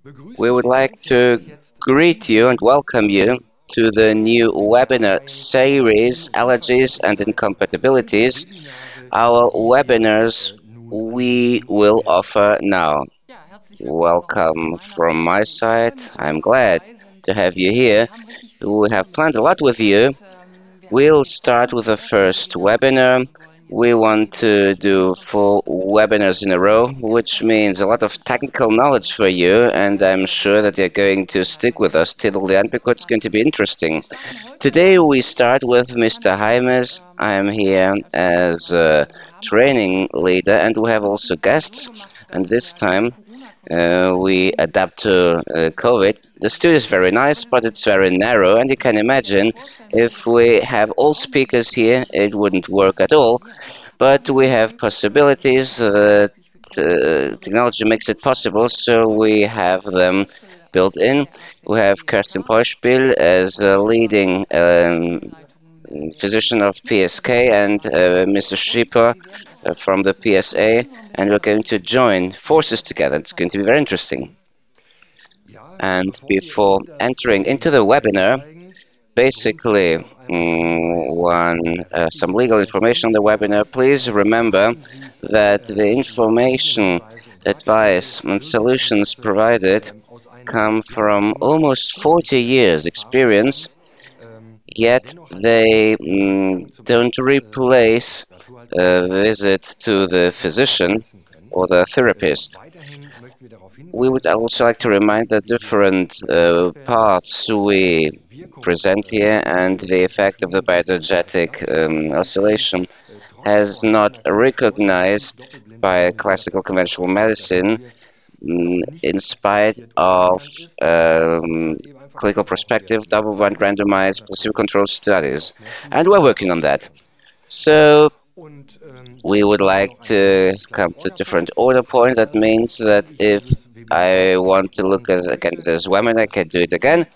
We would like to greet you and welcome you to the new webinar series, Allergies and Incompatibilities, our webinars we will offer now. Welcome from my side. I'm glad to have you here. We have planned a lot with you. We'll start with the first webinar. We want to do 4 webinars in a row, which means a lot of technical knowledge for you, and I'm sure that you're going to stick with us till the end because it's going to be interesting. Today we start with Mr. Jaimes. I'm here as a training leader, and we have also guests, and this time we adapt to COVID. The studio is very nice, but it's very narrow, and you can imagine if we have all speakers here, it wouldn't work at all. But we have possibilities. Technology makes it possible, so we have them built in. We have Kerstin Poschpil as a leading physician of PSK and Mr. Schipper from the PSA, and we're going to join forces together. It's going to be very interesting. And before entering into the webinar, basically, some legal information on the webinar. Please remember that the information, advice, and solutions provided come from almost 40 years experience, yet they don't replace a visit to the physician or the therapist. We would also like to remind the different paths we present here, and the effect of the bioenergetic oscillation has not recognized by classical conventional medicine in spite of clinical prospective, double-blind randomized, placebo-controlled studies. And we're working on that. So we would like to come to a different order point. That means that if I want to look at again this webinar, I can do it again.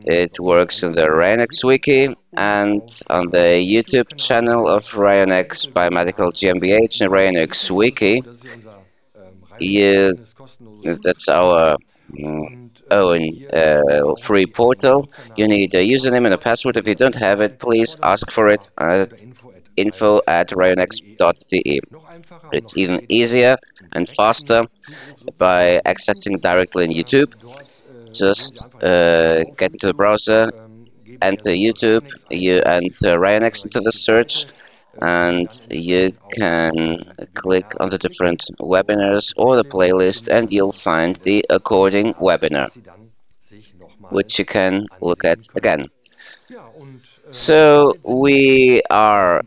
It works in the Ryonex wiki and on the YouTube channel of Ryonex Biomedical GmbH and Ryonex wiki. That's our own free portal. You need a username and a password. If you don't have it, please ask for it at info@ryonex.de. It's even easier and faster by accessing directly in YouTube. Just get into the browser, enter YouTube, you enter Ryonex into the search, and you can click on the different webinars or the playlist, and you'll find the according webinar, which you can look at again. So we are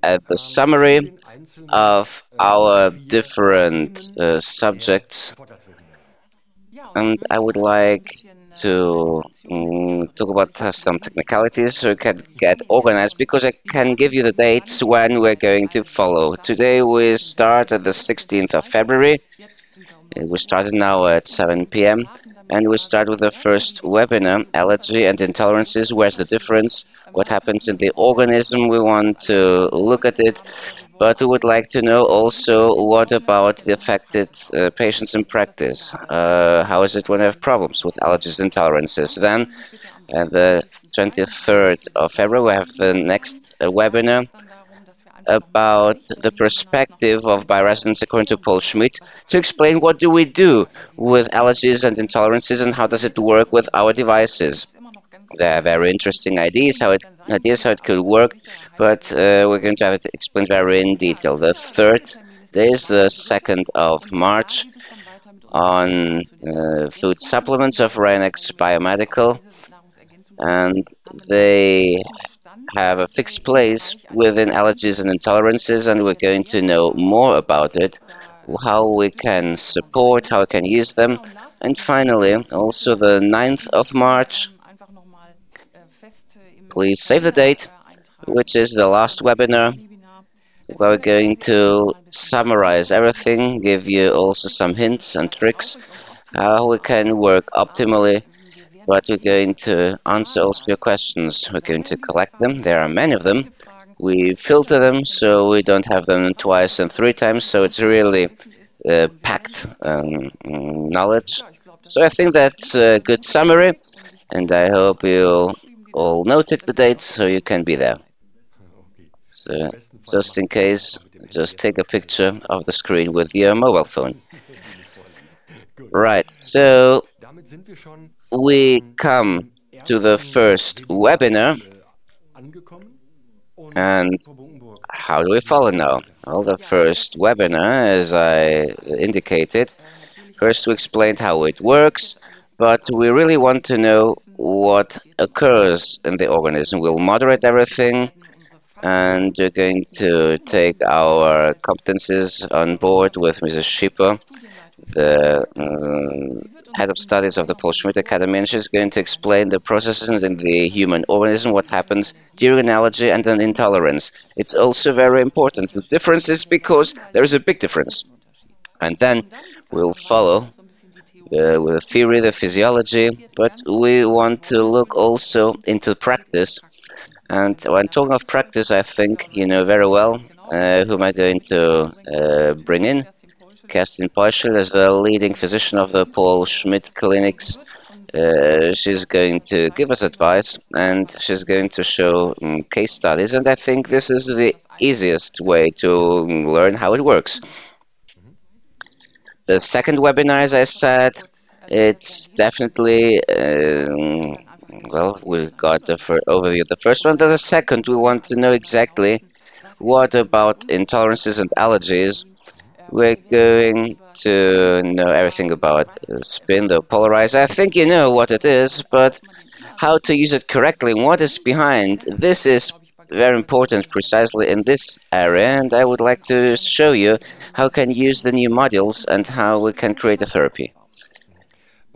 at the summary of our different subjects, and I would like to talk about some technicalities so we can get organized, because I can give you the dates when we're going to follow. Today we start at the 16th of February. We started now at 7 p.m. and we start with the first webinar, Allergy and Intolerances. Where's the difference? What happens in the organism? We want to look at it. But we would like to know also what about the affected patients in practice. How is it when they have problems with allergies and intolerances? Then, the 23rd of February, we have the next webinar about the perspective of bioresonance according to Paul Schmidt, to explain what do we do with allergies and intolerances and how does it work with our devices. There are very interesting ideas how it could work, but we're going to have it explained very in detail. The third day is the 2nd of March on food supplements of Ryonex Biomedical, and they have a fixed place within allergies and intolerances, and we're going to know more about it, how we can support, how we can use them. And finally, also the 9th of March, please save the date, which is the last webinar. We're going to summarize everything, give you also some hints and tricks how we can work optimally, but we're going to answer also your questions. We're going to collect them. There are many of them. We filter them so we don't have them twice and 3 times, so it's really packed knowledge. So I think that's a good summary, and I hope you all noted the dates so you can be there. So just in case, just take a picture of the screen with your mobile phone. Right, so we come to the first webinar, and how do we follow now? Well, the first webinar, as I indicated, first we explained how it works, but we really want to know what occurs in the organism. We'll moderate everything, and we're going to take our competencies on board with Mrs. Schipper, the head of studies of the Paul Schmidt Academy, and she's going to explain the processes in the human organism, what happens during an allergy and an intolerance. It's also very important. The difference is because there is a big difference. And then we'll follow with the theory, the physiology, but we want to look also into practice. And when talking of practice, I think you know very well who am I going to bring in. Kerstin Peuschel is the leading physician of the Paul Schmidt clinics. She's going to give us advice, and she's going to show case studies. And I think this is the easiest way to learn how it works. The second webinar, as I said, it's definitely, well, we got the overview of the first one. Then the second, we want to know exactly what about intolerances and allergies. We're going to know everything about spin, the polarizer. I think you know what it is, but how to use it correctly and what is behind, this is very important precisely in this area, and I would like to show you how we can use the new modules and how we can create a therapy.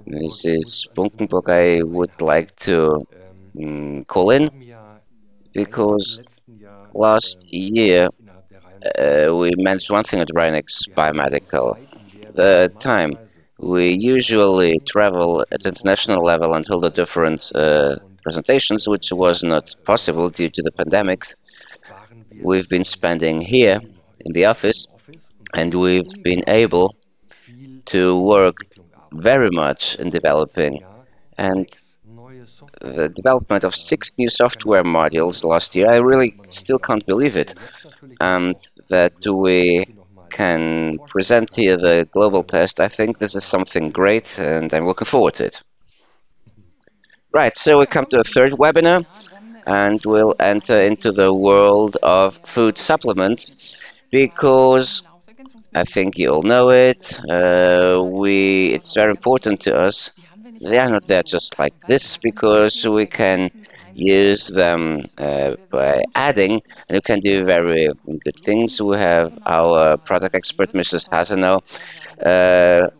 Mrs. Bunkenburg, I would like to call in because last year we managed one thing at Rhinex Biomedical. The time we usually travel at international level and hold the different presentations, which was not possible due to the pandemics. We've been spending here in the office, and we've been able to work very much in developing, and the development of 6 new software modules last year, I really still can't believe it. And that we can present here the global test, I think this is something great, and I'm looking forward to it. Right, so we come to a third webinar, and we'll enter into the world of food supplements, because I think you all know it. It's very important to us. They are not there just like this, because we can use them by adding, and we can do very good things. We have our product expert, Mrs. Hasano,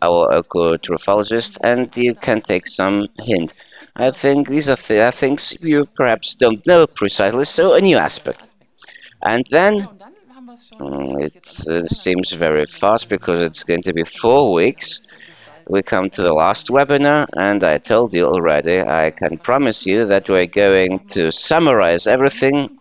our eco-trophologist, and you can take some hint. I think these are things you perhaps don't know precisely, so a new aspect. And then it seems very fast because it's going to be 4 weeks. We come to the last webinar, and I told you already, I can promise you that we're going to summarize everything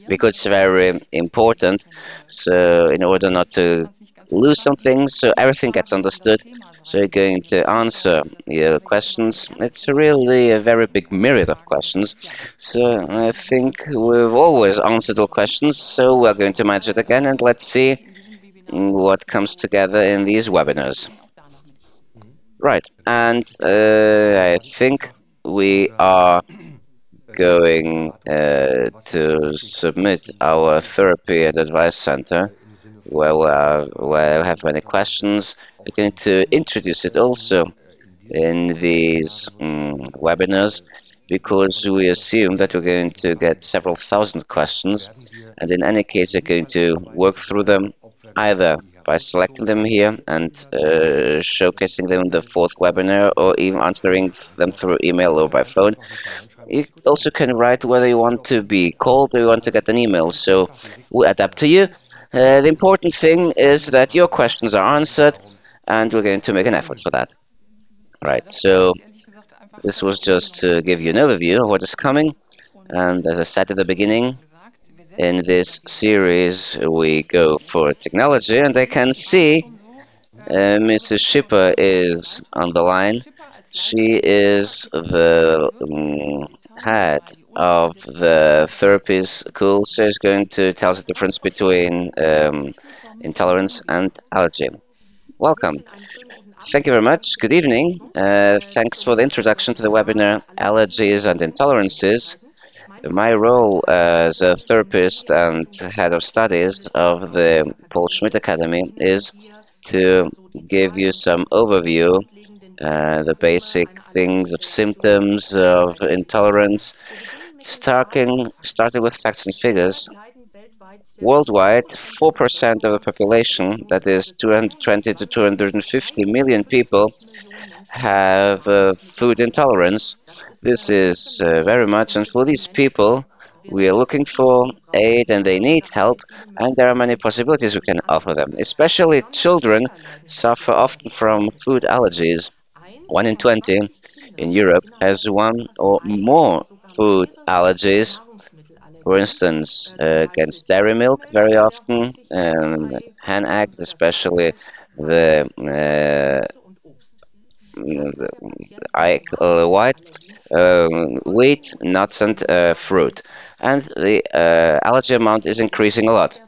because it's very important. So in order not to lose something, so everything gets understood. So you're going to answer your questions. It's really a very big myriad of questions. So I think we've always answered all questions. So we're going to manage it again, and let's see what comes together in these webinars. Right, and I think we are going to submit our therapy and advice center, where we have many questions. We're going to introduce it also in these webinars, because we assume that we're going to get several thousand questions, and in any case, we're going to work through them either by selecting them here and showcasing them in the fourth webinar, or even answering them through email or by phone. You also can write whether you want to be called or you want to get an email, so we adapt to you. The important thing is that your questions are answered, and we're going to make an effort for that. Right, so this was just to give you an overview of what is coming, and as I said at the beginning, in this series we go for technology, and I can see Mrs. Schipper is on the line. She is the head of the therapy school. So she's going to tell us the difference between intolerance and allergy. Welcome. Thank you very much. Good evening. Thanks for the introduction to the webinar Allergies and Intolerances. My role as a therapist and head of studies of the Paul Schmidt Academy is to give you some overview, the basic things of symptoms of intolerance, starting with facts and figures. Worldwide, 4% of the population, that is 220 to 250 million people, have food intolerance. This is very much, and for these people, we are looking for aid and they need help, and there are many possibilities we can offer them. Especially children suffer often from food allergies. 1 in 20 in Europe has one or more food allergies. For instance, against dairy milk very often, and hen eggs, especially the, the white, wheat, nuts, and fruit. And the allergy amount is increasing a lot.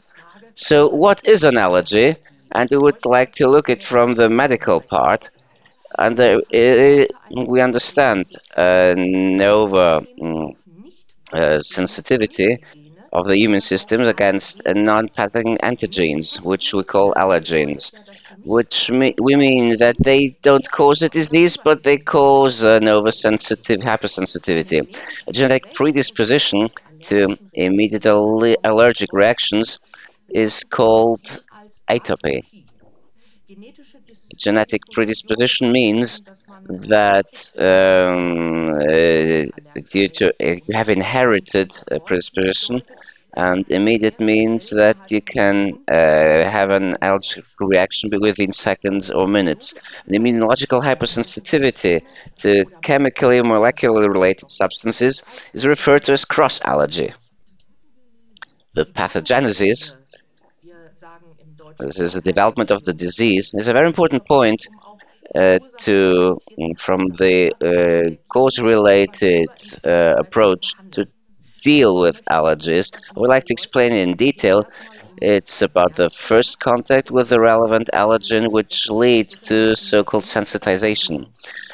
So, what is an allergy? And we would like to look at from the medical part. And we understand nova sensitivity of the immune systems against non-pathogen antigens, which we call allergens, we mean that they don't cause a disease, but they cause an oversensitive hypersensitivity, a genetic predisposition to immediate allergic reactions is called atopy. Genetic predisposition means that due to you have inherited a predisposition, and immediate means that you can have an allergic reaction within seconds or minutes. An immunological hypersensitivity to chemically or molecularly related substances is referred to as cross allergy. The pathogenesis, this is the development of the disease, is a very important point from the cause-related approach to deal with allergies. I would like to explain it in detail. It's about the first contact with the relevant allergen, which leads to so-called sensitization.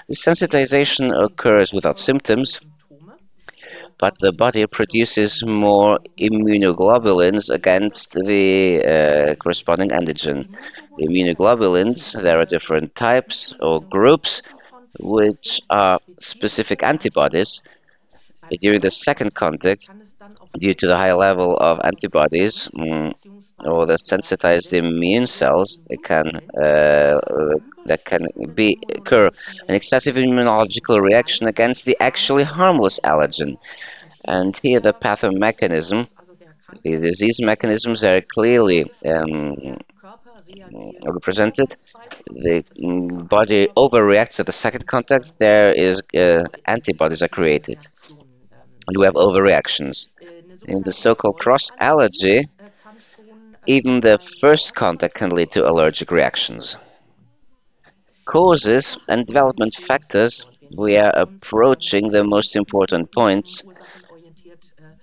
This sensitization occurs without symptoms, but the body produces more immunoglobulins against the corresponding antigen. The immunoglobulins, there are different types or groups, which are specific antibodies. During the second contact, due to the high level of antibodies or the sensitized immune cells, that can occur an excessive immunological reaction against the actually harmless allergen. And here the pathomechanism, the disease mechanisms are clearly represented. The body overreacts at the second contact. There is antibodies are created, and we have overreactions. In the so-called cross allergy, even the first contact can lead to allergic reactions. Causes and development factors, we are approaching the most important points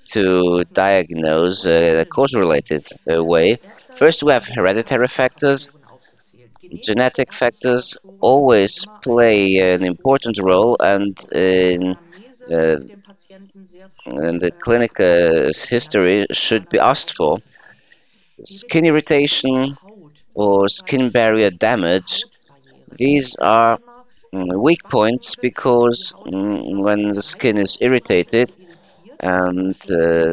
to diagnose a cause-related way. First, we have hereditary factors. Genetic factors always play an important role, and in the clinical history should be asked for. Skin irritation or skin barrier damage, these are weak points because when the skin is irritated, and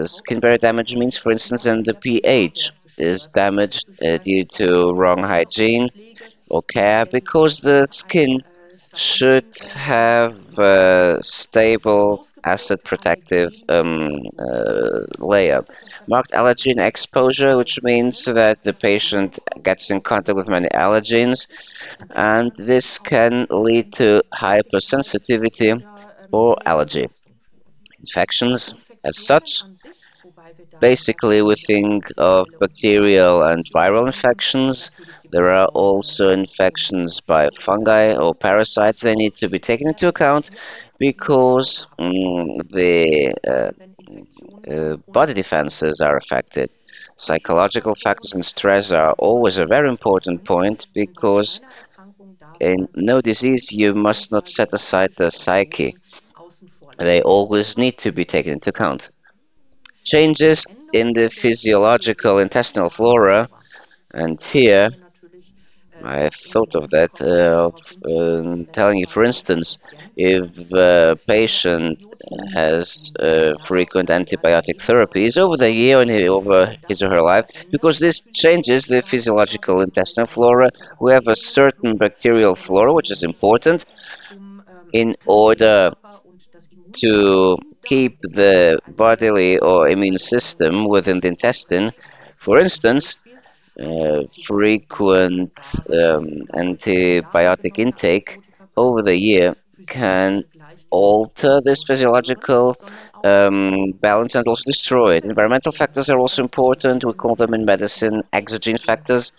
skin barrier damage means, for instance, when the pH is damaged due to wrong hygiene or care, because the skin should have a stable acid protective layer. Marked allergen exposure, which means that the patient gets in contact with many allergens, and this can lead to hypersensitivity or allergy. Infections, as such, basically we think of bacterial and viral infections. There are also infections by fungi or parasites. They need to be taken into account because the body defenses are affected. Psychological factors and stress are always a very important point because in no disease you must not set aside the psyche. They always need to be taken into account. Changes in the physiological intestinal flora, and here I thought of that, of telling you, for instance, if a patient has frequent antibiotic therapies over the year and over his or her life, because this changes the physiological intestinal flora, we have a certain bacterial flora, which is important in order to keep the bodily or immune system within the intestine. For instance, frequent antibiotic intake over the year can alter this physiological balance and also destroy it. Environmental factors are also important. We call them in medicine exogenous factors,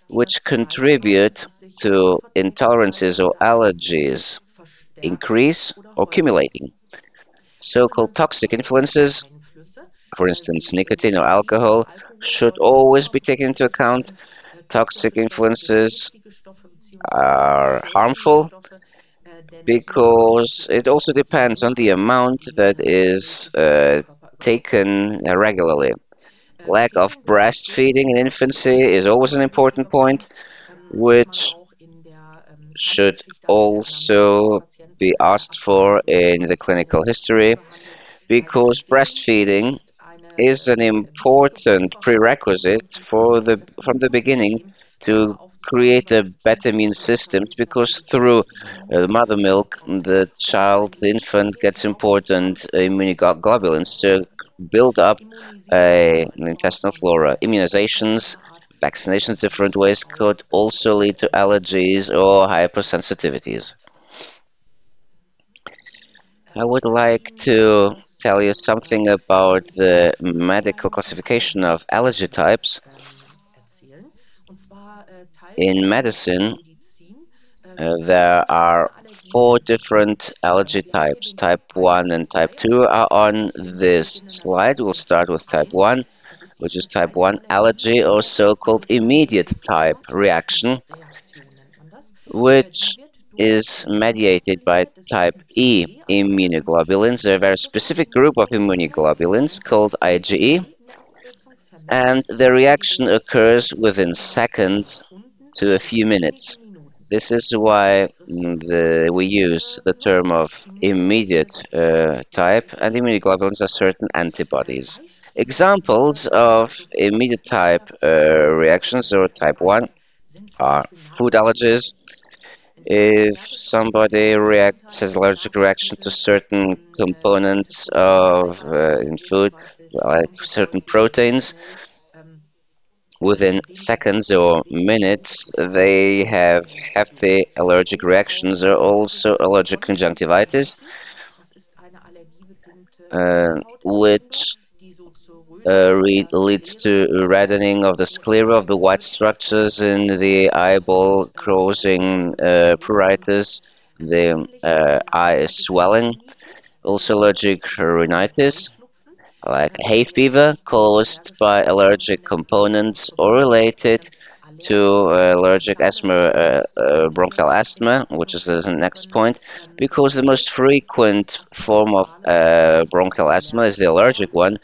which contribute to intolerances or allergies increase or accumulating. So-called toxic influences, for instance, nicotine or alcohol, should always be taken into account. Toxic influences are harmful because it also depends on the amount that is taken regularly. Lack of breastfeeding in infancy is always an important point, which should also be asked for in the clinical history because breastfeeding is an important prerequisite for the from the beginning to create a better immune system because through the mother milk the infant gets important immunoglobulins to build up an intestinal flora. Immunizations, vaccinations different ways could also lead to allergies or hypersensitivities. I would like to tell you something about the medical classification of allergy types. In medicine, there are four different allergy types. Type 1 and type 2 are on this slide. We'll start with type 1, which is type 1 allergy or so-called immediate type reaction, which is mediated by type E immunoglobulins. They're a very specific group of immunoglobulins called IgE, and the reaction occurs within seconds to a few minutes. This is why we use the term of immediate type, and immunoglobulins are certain antibodies. Examples of immediate type reactions or type 1 are food allergies. If somebody has allergic reaction to certain components of in food, like certain proteins, within seconds or minutes, they have hefty allergic reactions or also allergic conjunctivitis, which leads to reddening of the sclera of the white structures in the eyeball, causing pruritus. The eye is swelling. Also, allergic rhinitis, like hay fever, caused by allergic components or related to allergic asthma, bronchial asthma, which is the next point, because the most frequent form of bronchial asthma is the allergic one,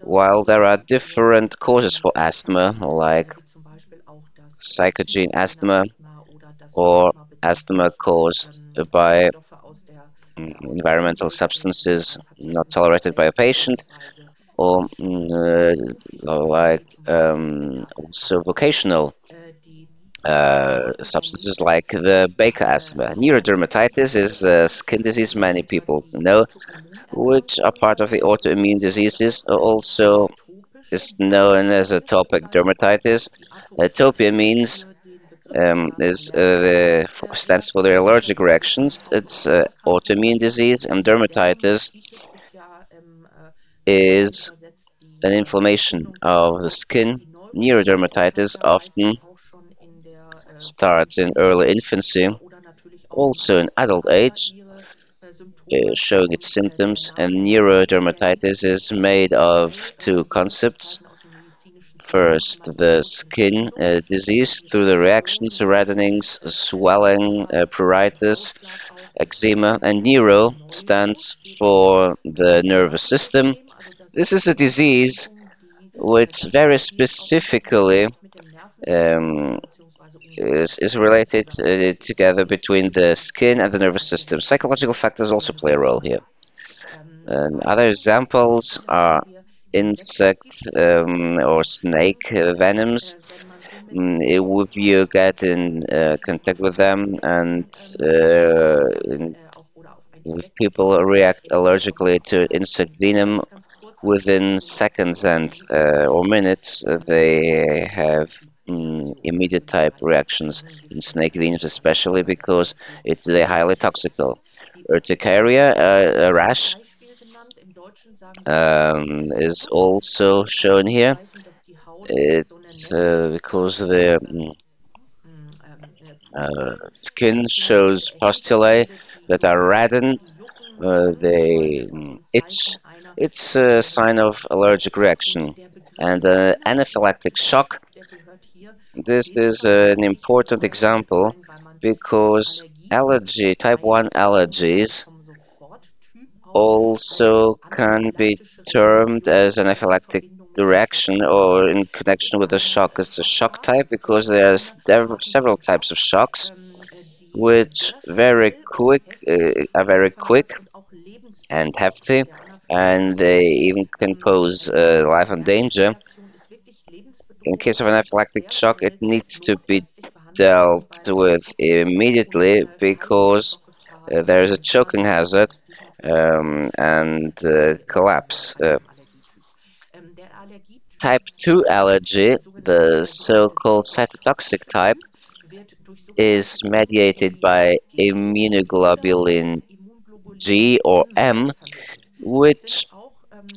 while there are different causes for asthma, like psychogene asthma or asthma caused by environmental substances not tolerated by a patient, or also vocational substances like the Baker asthma. Neurodermatitis is a skin disease many people know, which are part of the autoimmune diseases. Also is known as atopic dermatitis. Atopia means stands for the allergic reactions. It's autoimmune disease, and dermatitis is an inflammation of the skin. Neurodermatitis often starts in early infancy, also in adult age, showing its symptoms, and neurodermatitis is made of two concepts. First, the skin disease through the reactions, reddenings, swelling, pruritus, eczema, and neuro stands for the nervous system. This is a disease which very specifically um, is related together between the skin and the nervous system. Psychological factors also play a role here. And other examples are insect or snake venoms. If you get in contact with them and if people react allergically to insect venom within seconds and or minutes, they have immediate type reactions in snake venoms, especially because they're highly toxical. Urticaria, a rash, is also shown here. It's because the skin shows pustulae that are reddened. They itch. It's a sign of allergic reaction. And anaphylactic shock. This is an important example because type 1 allergies also can be termed as anaphylactic reaction or in connection with a shock. It's a shock type because several types of shocks which are very quick and hefty, and they even can pose life and danger. In case of anaphylactic shock, it needs to be dealt with immediately because there is a choking hazard and collapse. Type 2 allergy, the so-called cytotoxic type, is mediated by immunoglobulin G or M, which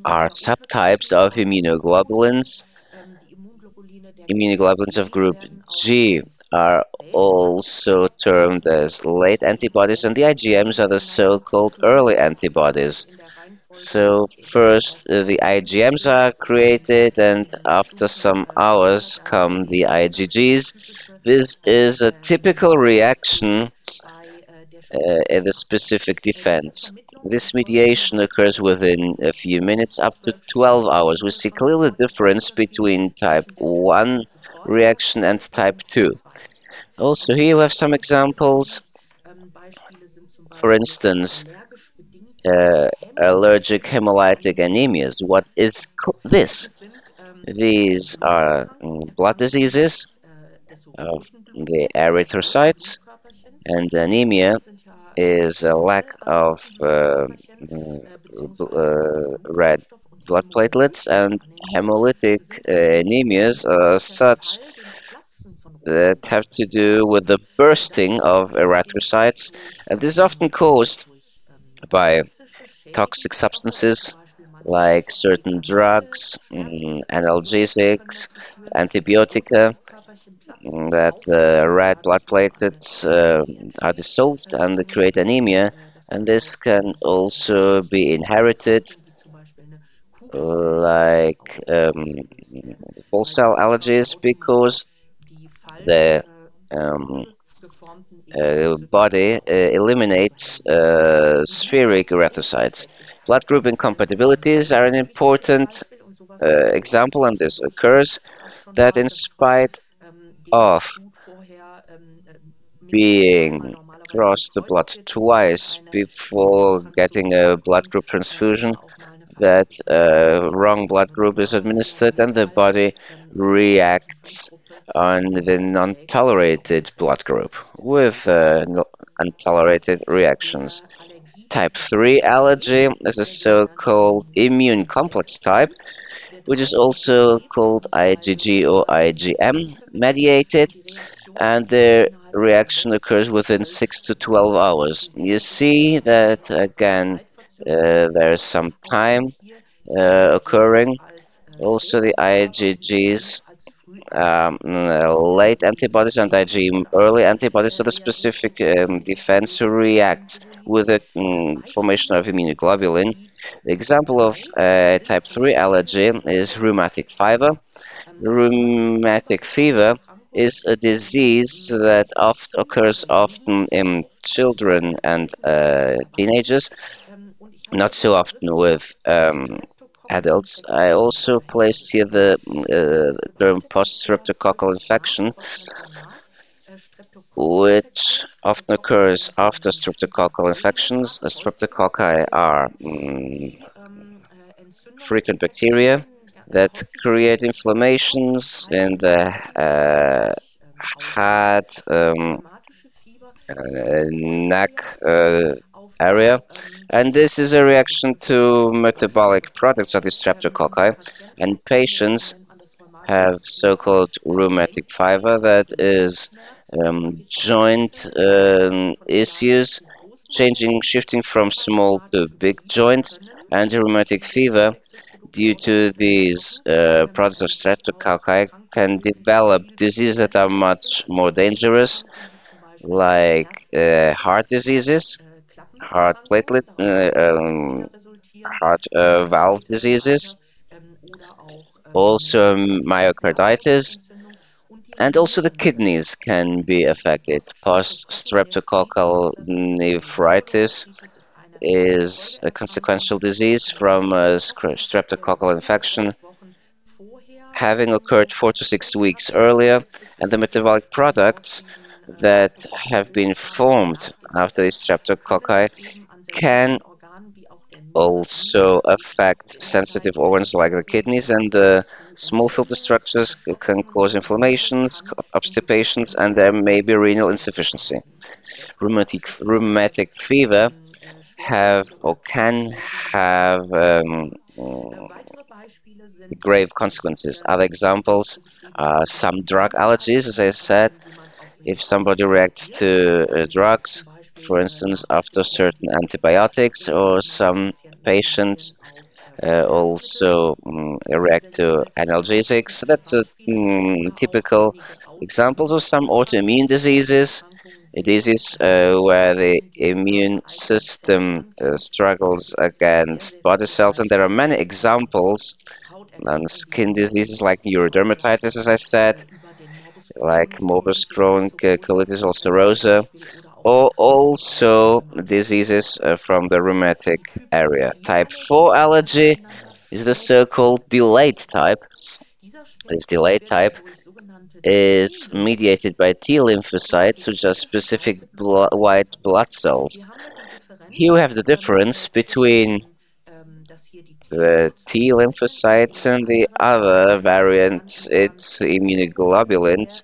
are subtypes of immunoglobulins. Immunoglobulins of group G are also termed as late antibodies, and the IgMs are the so-called early antibodies. So first the IgMs are created, and after some hours come the IgGs. This is a typical reaction in the specific defense. This mediation occurs within a few minutes, up to 12 hours. We see clearly the difference between type 1 reaction and type 2. Also, here we have some examples. For instance, allergic hemolytic anemias. What is this? These are blood diseases of the erythrocytes, and anemia is a lack of red blood platelets, and hemolytic anemias are such that have to do with the bursting of erythrocytes, and this is often caused by toxic substances like certain drugs, analgesics, antibiotica, that the red blood platelets are dissolved and they create anemia, and this can also be inherited, like whole cell allergies, because the um, body eliminates spheric erythrocytes. Blood group incompatibilities are an important example, and this occurs that in spite of being crossed the blood twice before getting a blood group transfusion, that wrong blood group is administered and the body reacts on the non-tolerated blood group with untolerated reactions. Type 3 allergy is a so-called immune complex type, which is also called IgG or IgM mediated, and the reaction occurs within 6 to 12 hours. You see that again there is some time occurring. Also, the IgGs late antibodies and IgE early antibodies to the specific defense reacts with the formation of immunoglobulin. The example of type 3 allergy is rheumatic fever. Rheumatic fever is a disease that occurs often in children and teenagers, not so often with adults. I also placed here the term post-streptococcal infection, which often occurs after streptococcal infections. Streptococci are frequent bacteria that create inflammations in the head, neck area, and this is a reaction to metabolic products of the streptococci, and patients have so-called rheumatic fever that is joint issues, shifting from small to big joints, and rheumatic fever due to these products of streptococci can develop diseases that are much more dangerous, like heart diseases, heart platelet, heart valve diseases, also myocarditis, and also the kidneys can be affected. Post-streptococcal nephritis is a consequential disease from a streptococcal infection having occurred 4 to 6 weeks earlier, and the metabolic products that have been formed after the streptococci can also affect sensitive organs like the kidneys, and the small filter structures can cause inflammations, obstipations, and there may be renal insufficiency. Rheumatic fever have or can have grave consequences. Other examples are some drug allergies, as I said. If somebody reacts to drugs, for instance, after certain antibiotics, or some patients also react to analgesics. So that's a typical examples of some autoimmune diseases. Diseases where the immune system struggles against body cells, and there are many examples on skin diseases like neurodermatitis, as I said, like morbus Crohn, colitis ulcerosa, or also diseases from the rheumatic area. Type 4 allergy is the so-called delayed type. This delayed type is mediated by T lymphocytes, which are specific white blood cells. Here we have the difference between the T lymphocytes and the other variant, its immunoglobulins,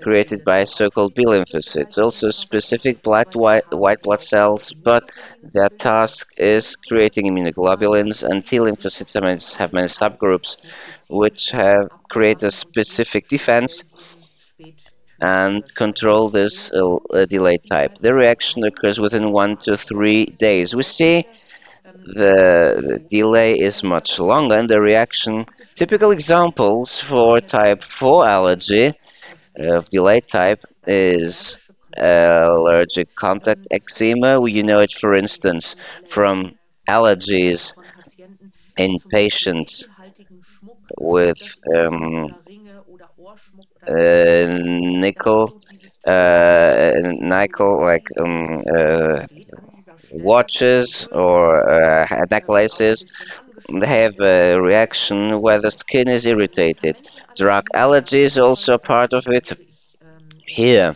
created by so-called B lymphocytes, also specific white blood cells, but their task is creating immunoglobulins, and T lymphocytes have many subgroups which have create a specific defense and control this delay type. The reaction occurs within 1 to 3 days. We see the delay is much longer, and the reaction. Typical examples for type 4 allergy of delayed type is allergic contact eczema. You know it, for instance, from allergies in patients with nickel, nickel like watches or necklaces. They have a reaction where the skin is irritated. Drug allergy is also part of it. Here,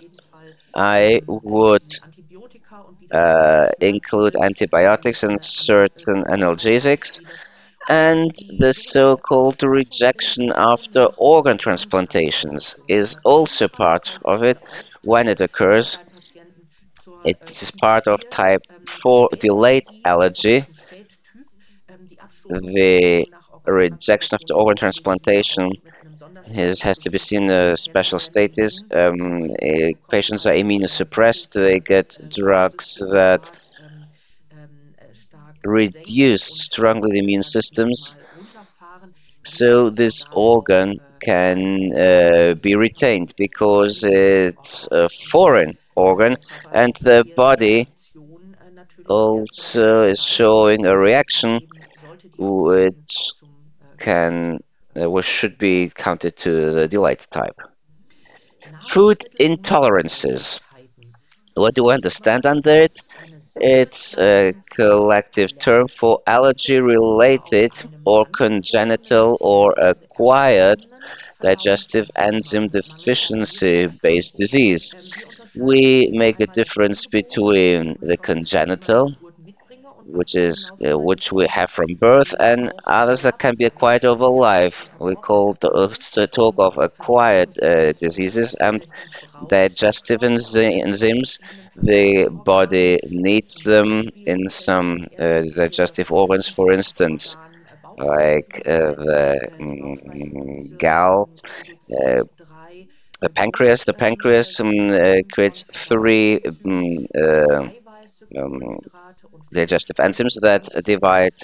I would include antibiotics and certain analgesics, and the so-called rejection after organ transplantations is also part of it when it occurs. It is part of type 4 delayed allergy. The rejection after organ transplantation has to be seen in a special status. Patients are immunosuppressed. They get drugs that reduce strongly the immune systems, So this organ can be retained because it's a foreign organ, and the body also is showing a reaction which can which should be counted to the delight type. Food intolerances. What do I understand under it? It's a collective term for allergy-related or congenital or acquired digestive enzyme deficiency-based disease. We make a difference between the congenital, which we have from birth, and others that can be acquired over life. We call the talk of acquired diseases and digestive enzymes. The body needs them in some digestive organs, for instance, like the gall, uh, the pancreas. The pancreas creates three um, digestive enzymes that divide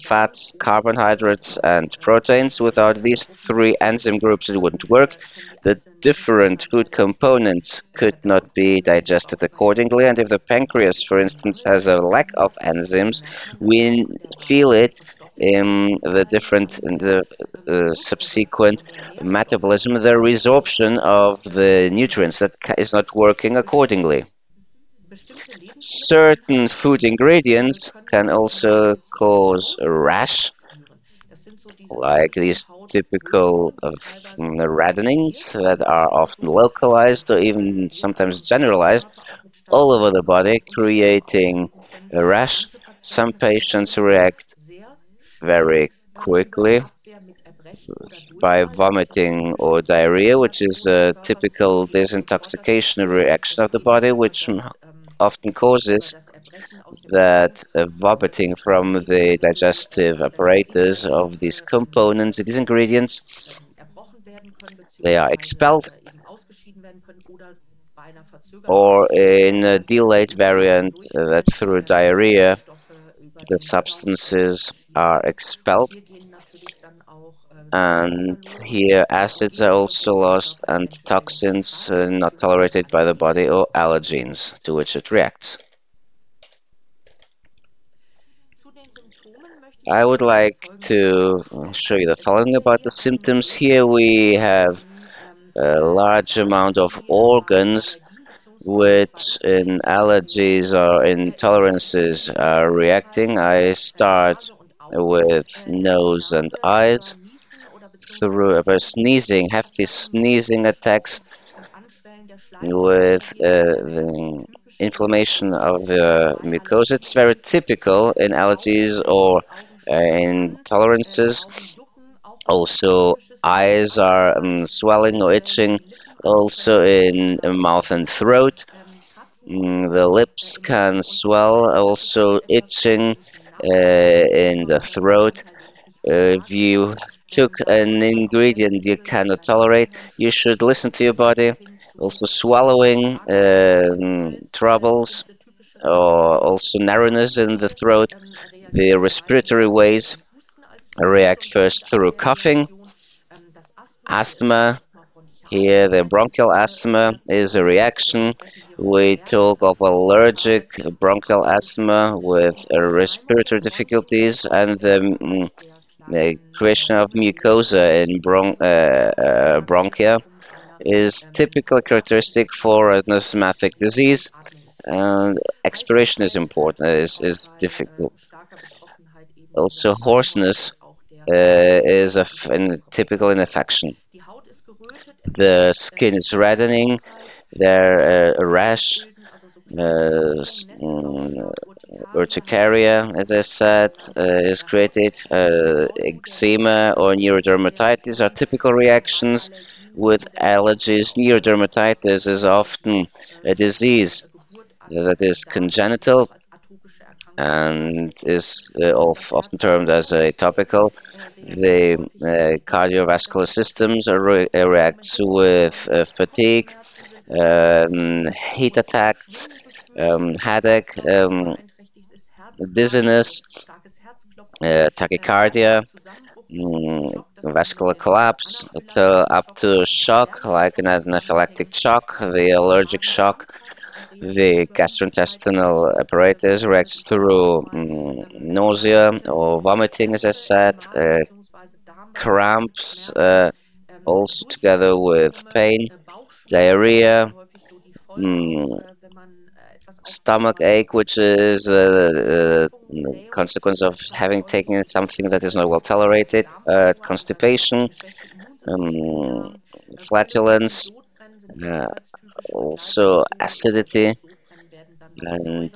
fats, carbohydrates, and proteins. Without these three enzyme groups, it wouldn't work. The different food components could not be digested accordingly, and if the pancreas, for instance, has a lack of enzymes, we feel it in the subsequent metabolism, the resorption of the nutrients that is not working accordingly. Certain food ingredients can also cause a rash, like these typical of reddenings that are often localized or even sometimes generalized all over the body, creating a rash. Some patients react very quickly by vomiting or diarrhea, which is a typical disintoxication reaction of the body, which often causes that vomiting from the digestive apparatus of these components, these ingredients, they are expelled, or in a delayed variant, that through diarrhea, the substances are expelled, and here acids are also lost, and toxins not tolerated by the body, or allergens to which it reacts. I would like to show you the following about the symptoms. Here we have a large amount of organs which in allergies or intolerances are reacting. I start with nose and eyes through by sneezing, hefty sneezing attacks with the inflammation of the mucosa. It's very typical in allergies or intolerances. Also, eyes are swelling or itching, also in mouth and throat. The lips can swell, also itching in the throat. If you took an ingredient you cannot tolerate, you should listen to your body. Also, swallowing troubles, or also narrowness in the throat. The respiratory ways react first through coughing, asthma. Here, the bronchial asthma is a reaction. We talk of allergic bronchial asthma with respiratory difficulties, and the creation of mucosa in bronchia is typically characteristic for an asthmatic disease, and expiration is important, is difficult. Also, hoarseness is typical in affection. The skin is reddening, there a rash, urticaria, as I said, is created. Eczema or neurodermatitis are typical reactions with allergies. Neurodermatitis is often a disease that is congenital and is often termed as atopical. The cardiovascular systems reacts with fatigue, heat attacks, headache, dizziness, tachycardia, vascular collapse, to up to shock, like an anaphylactic shock, the allergic shock. The gastrointestinal apparatus reacts through nausea or vomiting, as I said, cramps, also together with pain, diarrhea, mm, stomach ache, which is a consequence of having taken something that is not well tolerated, constipation, um, flatulence, uh, also acidity, and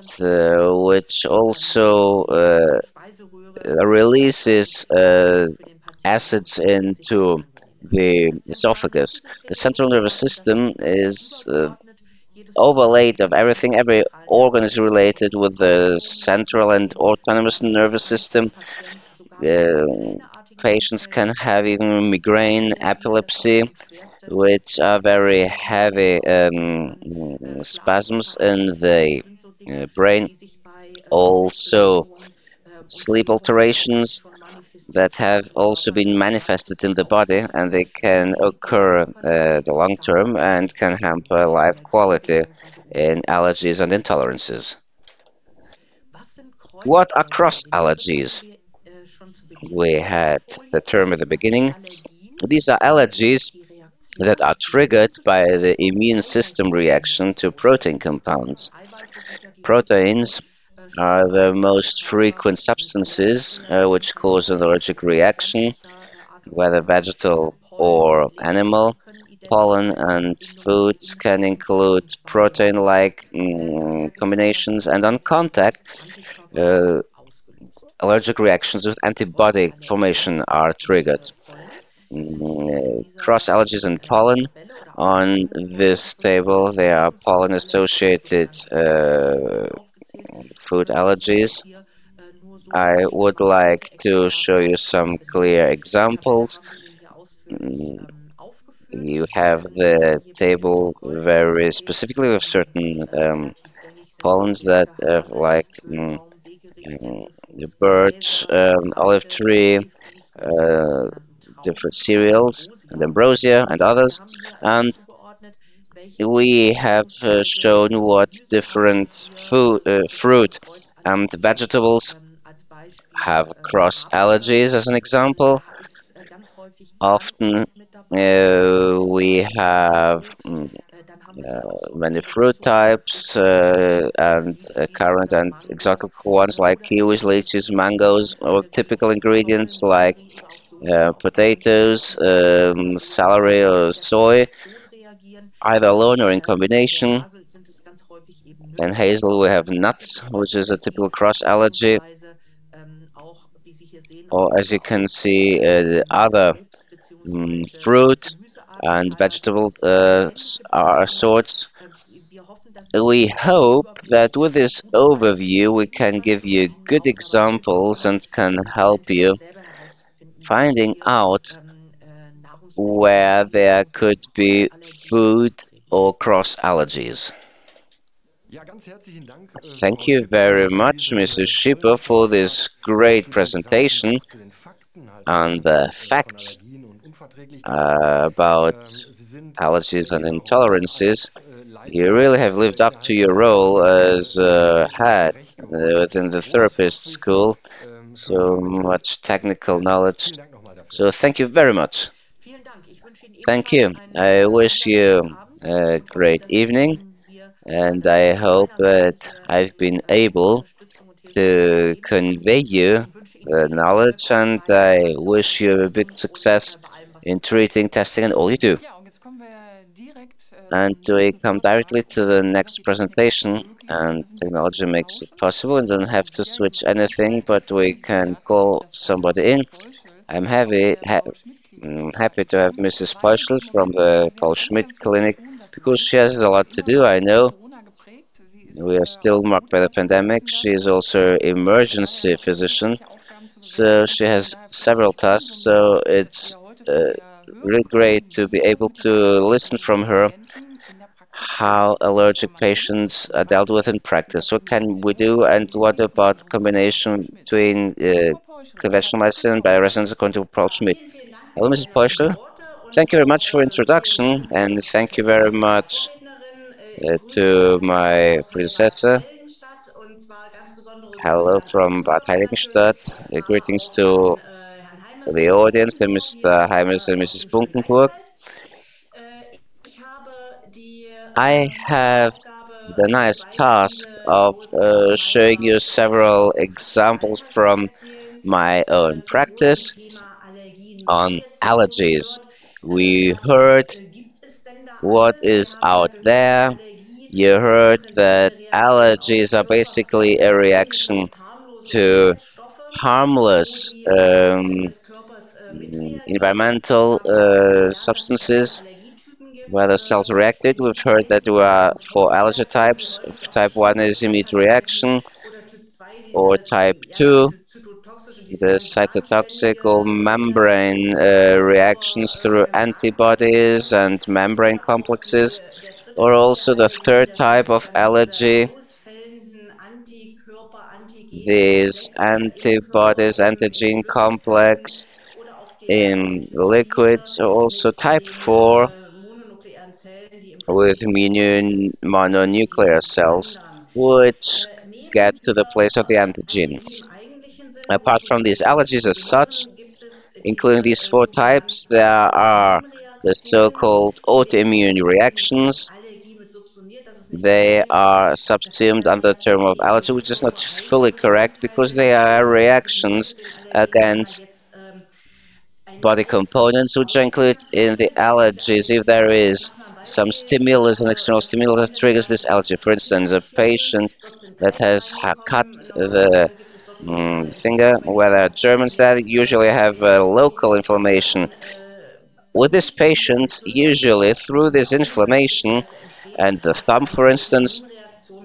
which also releases acids into the esophagus. The central nervous system is overlaid of everything. Every organ is related with the central and autonomous nervous system. Uh, Patients can have even migraine, epilepsy, which are very heavy spasms in the brain. Also, sleep alterations that have also been manifested in the body, and they can occur the long term and can hamper life quality in allergies and intolerances. What are cross allergies? We had the term at the beginning. These are allergies that are triggered by the immune system reaction to protein compounds. Proteins are the most frequent substances which cause an allergic reaction, whether vegetal or animal. Pollen and foods can include protein-like combinations, and on contact, uh, allergic reactions with antibody formation are triggered. Cross allergies and pollen. On this table, there are pollen-associated food allergies. I would like to show you some clear examples. Mm, You have the table very specifically with certain pollens that like the birch, olive tree, uh, different cereals, and ambrosia and others. And we have shown what different fruit and vegetables have cross allergies as an example. Often we have many fruit types and current and exotic ones like kiwis, lychees, mangoes, or typical ingredients like potatoes, celery, or soy, either alone or in combination. And hazel, we have nuts, which is a typical cross allergy. Or as you can see, the other fruit and vegetable sorts. We hope that with this overview we can give you good examples and can help you finding out where there could be food or cross allergies. Thank you very much, Mrs. Schipper, for this great presentation on the facts about allergies and intolerances. You really have lived up to your role as a head within the therapist school. So much technical knowledge. So thank you very much. Thank you. I wish you a great evening, and I hope that I've been able to convey you the knowledge, and I wish you a big success in treating, testing, and all you do. And we come directly to the next presentation, and technology makes it possible. You don't have to switch anything, but we can call somebody in. I'm happy to have Mrs. Peuschel from the Paul Schmidt Clinic because she has a lot to do. I know we are still marked by the pandemic. She is also emergency physician, so she has several tasks. So it's really great to be able to listen from her how allergic patients are dealt with in practice. What can we do, and what about combination between conventional medicine by residents according to approach me. Hello, Mrs. Peuschel. Thank you very much for introduction, and thank you very much to my predecessor. Hello from Bad Heiligenstadt. Greetings to the audience and Mr. Heimers and Mrs. Bunkenburg. I have the nice task of showing you several examples from my own practice on allergies. We heard what is out there. You heard that allergies are basically a reaction to harmless environmental substances where the cells reacted. We've heard that there are four allergy types. Type 1 is immune reaction, or type 2, the cytotoxic or membrane reactions through antibodies and membrane complexes, or also the third type of allergy. These antibodies, antigen complex in liquids, or also type 4 with immune mononuclear cells, which get to the place of the antigen. Apart from these allergies as such, including these four types, there are the so-called autoimmune reactions. They are subsumed under the term of allergy, which is not fully correct because they are reactions against body components which are included in the allergies. If there is some stimulus, an external stimulus that triggers this allergy, for instance, a patient that has cut the finger, where there are Germans that usually have local inflammation. With this patient, usually through this inflammation, and the thumb, for instance,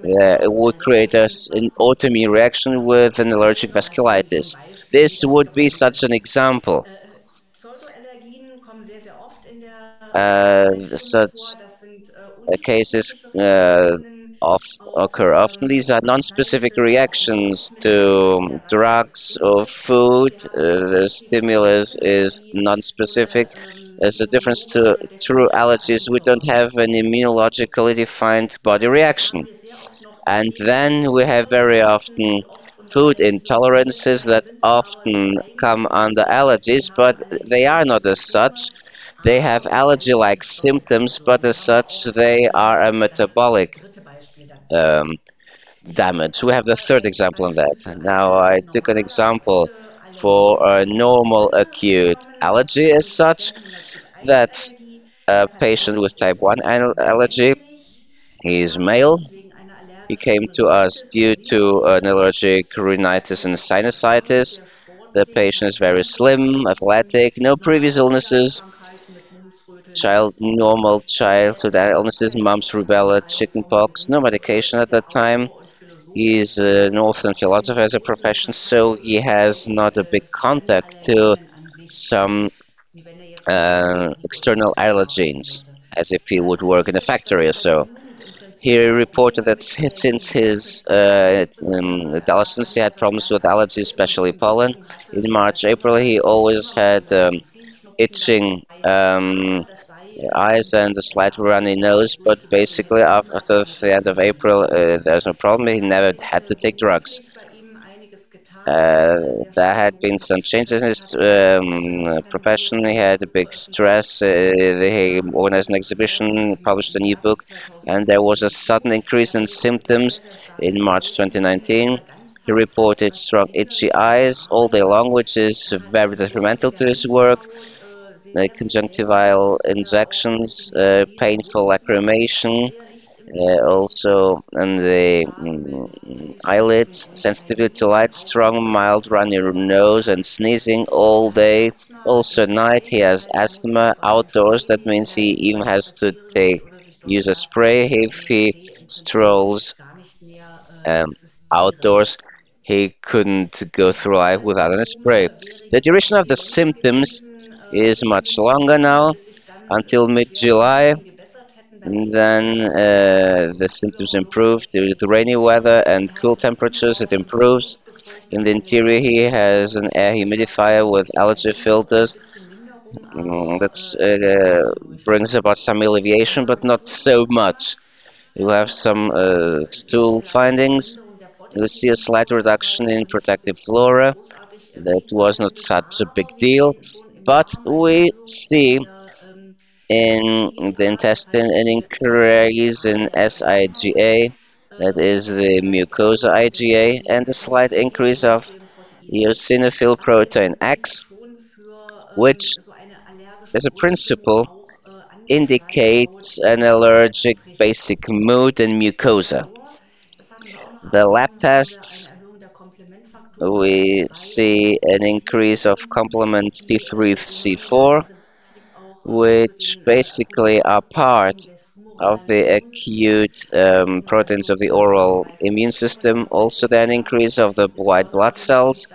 it would create an autoimmune reaction with an allergic vasculitis. This would be such an example. Such cases of occur often. These are non-specific reactions to drugs or food. The stimulus is non-specific. As a difference to true allergies, we don't have an immunologically defined body reaction. And then we have very often food intolerances that often come under allergies, but they are not as such. They have allergy-like symptoms, but as such, they are a metabolic um, damage. We have the third example on that. Now, I took an example for a normal acute allergy as such. That's a patient with type 1 allergy. He is male. He came to us due to an allergic rhinitis and sinusitis. The patient is very slim, athletic, no previous illnesses, normal childhood illnesses, mumps, rubella, chickenpox, no medication at that time. He is an Northern philosopher as a profession, so he has not a big contact to some external allergens, as if he would work in a factory or so. He reported that since his adolescence, he had problems with allergies, especially pollen. In March, April, he always had itching eyes and a slight runny nose, but basically after the end of April, there's no problem. He never had to take drugs. There had been some changes in his profession. He had a big stress. He organized an exhibition, published a new book, and there was a sudden increase in symptoms in March 2019. He reported strong itchy eyes all day long, which is very detrimental to his work. Conjunctival injections, painful lacrimation, also on the eyelids, sensitivity to light, strong, mild runny nose, and sneezing all day. Also at night, he has asthma outdoors. That means he even has to use a spray if he strolls um, outdoors. He couldn't go through life without a spray. The duration of the symptoms is much longer now, until mid-July. Then the symptoms improve due to rainy weather and cool temperatures. It improves. In the interior, he has an air humidifier with allergy filters. That brings about some alleviation, but not so much. You have some stool findings. You see a slight reduction in protective flora. That was not such a big deal, but we see in the intestine an increase in SIGA, that is the mucosa IgA, and a slight increase of eosinophil protein X, which, as a principle, indicates an allergic basic mood and mucosa. The lab tests, we see an increase of complement C3, C4, which basically are part of the acute proteins of the oral immune system. Also, then increase of the white blood cells,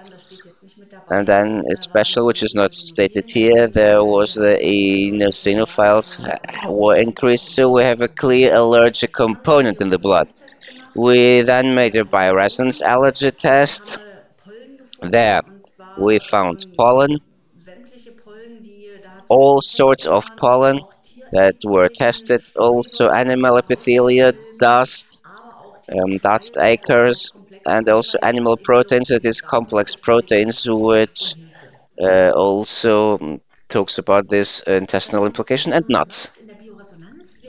and then especially, which is not stated here, there was the eosinophiles were increased, so we have a clear allergic component in the blood. We then made a bioresonance allergy test. There, we found pollen, all sorts of pollen that were tested, also animal epithelia, dust acres, and also animal proteins, that is complex proteins, which also talks about this intestinal implication, and nuts.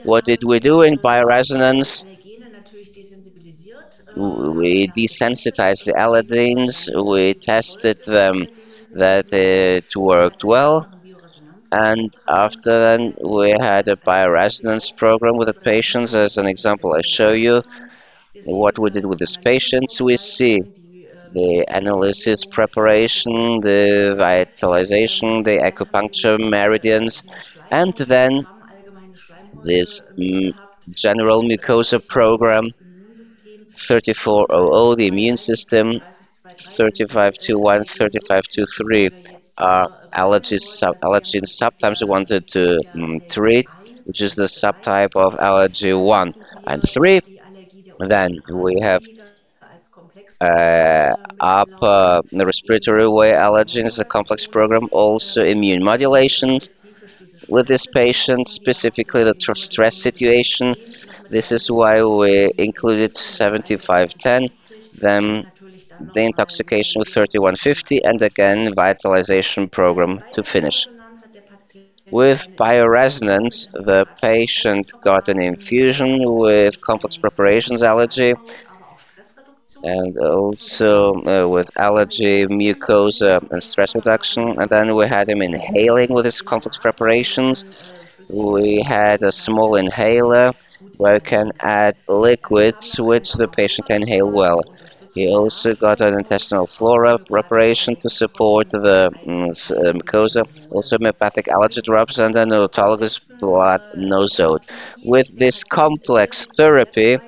What did we do in bioresonance? We desensitized the allergens, we tested them that it worked well, and after then we had a bioresonance program with the patients. As an example, I show you what we did with these patients. We see the analysis preparation, the vitalization, the acupuncture meridians, and then this general mucosa program, 3400, the immune system, 3521, 3523 are allergens subtypes we wanted to treat, which is the subtype of allergy 1 and 3. Then we have upper respiratory way allergens, a complex program, also immune modulations with this patient, specifically the stress situation. This is why we included 7510, then the intoxication with 3150, and again vitalization program to finish. With bioresonance, the patient got an infusion with complex preparations allergy, and also with allergy, mucosa, and stress reduction. And then we had him inhaling with his complex preparations. We had a small inhaler where you can add liquids which the patient can inhale well. He also got an intestinal flora preparation to support the mucosa, also homeopathic allergy drops, and an autologous blood nozode. With this complex therapy,